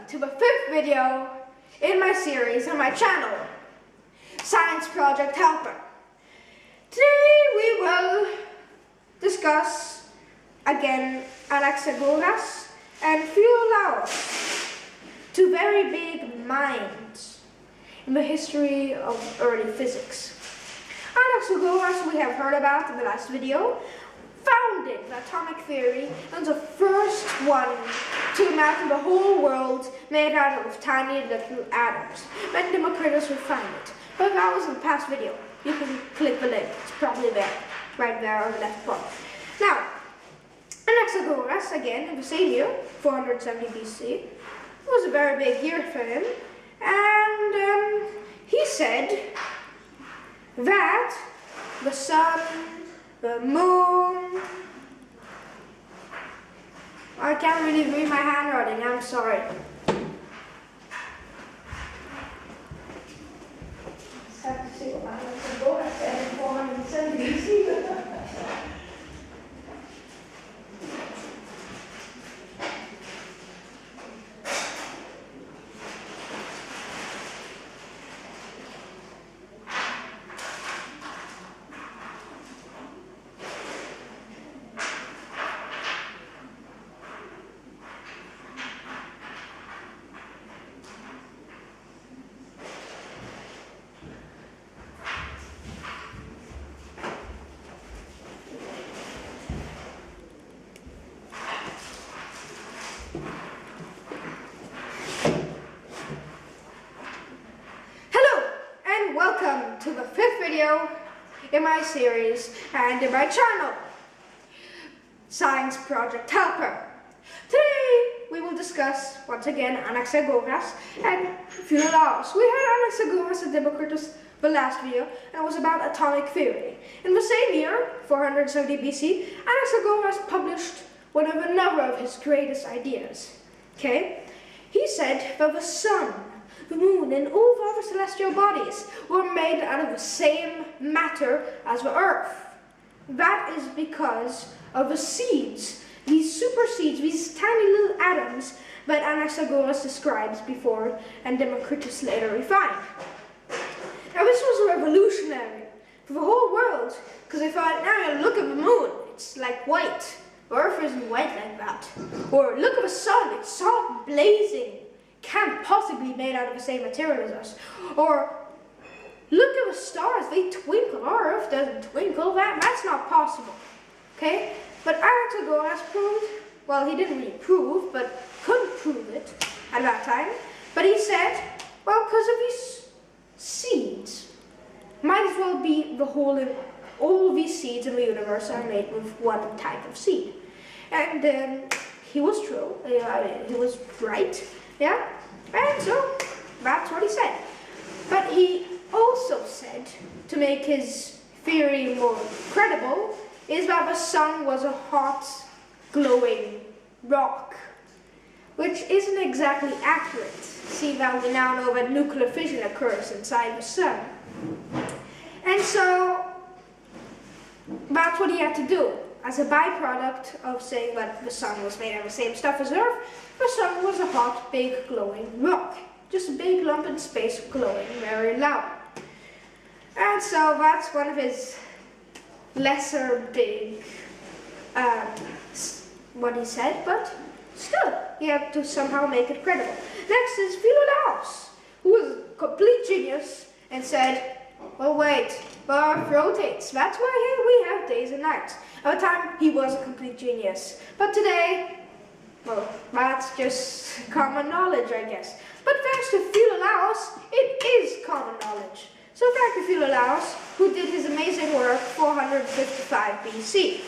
to the 5th video in my series on my channel, Science Project Helper. Today we will discuss again Anaxagoras and Philolaus, two very big minds in the history of early physics. Anaxagoras we have heard about in the last video, founded the atomic theory and the first one to imagine the whole world made out of tiny little atoms. Then Democritus refined it. But that was in the past video. You can click the link. It's probably there, right there on the left bottom. Now, Anaxagoras, again, in the same year, 470 BC, was a very big year for him. And he said that the sun, the moon, I can't really read my handwriting, I'm sorry. Just have to see what Anaxagoras said in 470 BC. Welcome to the 5th video in my series and in my channel, Science Project Helper. Today we will discuss once again Anaxagoras and Philolaus. We had Anaxagoras and Democritus the last video, and it was about atomic theory. In the same year, 470 BC, Anaxagoras published another of his greatest ideas. Okay, he said that the sun, the moon, and all the other celestial bodies were made out of the same matter as the Earth. That is because of the seeds, these super seeds, these tiny little atoms that Anaxagoras describes before and Democritus later refined. Now this was revolutionary for the whole world, because they thought, now look at the moon, it's like white. The Earth isn't white like that. Or look at the sun, it's soft, blazing. Can't possibly be made out of the same material as us. Or look at the stars, they twinkle. Our Earth doesn't twinkle. That's not possible. Okay? But Anaxagoras proved, well, he didn't really prove, but couldn't prove it at that time. But he said, well, because of these seeds, might as well be the whole, all these seeds in the universe are made with one type of seed. And he was true. He was right. Yeah, and so that's what he said. But he also said, to make his theory more credible, is that the sun was a hot, glowing rock, which isn't exactly accurate, seeing that we now know that nuclear fission occurs inside the sun. And so that's what he had to do. As a byproduct of saying that the sun was made of the same stuff as Earth, the sun was a hot, big, glowing rock. Just a big lump in space glowing very loud. And so that's one of his lesser big, what he said, but still, he had to somehow make it credible. Next is Philolaus, who was a complete genius and said, well, wait, the Earth rotates. That's why we have days and nights. At the time, he was a complete genius. But today, well, that's just common knowledge, I guess. But thanks to Philolaus, it is common knowledge. So thank you, Philolaus, who did his amazing work 455 BC.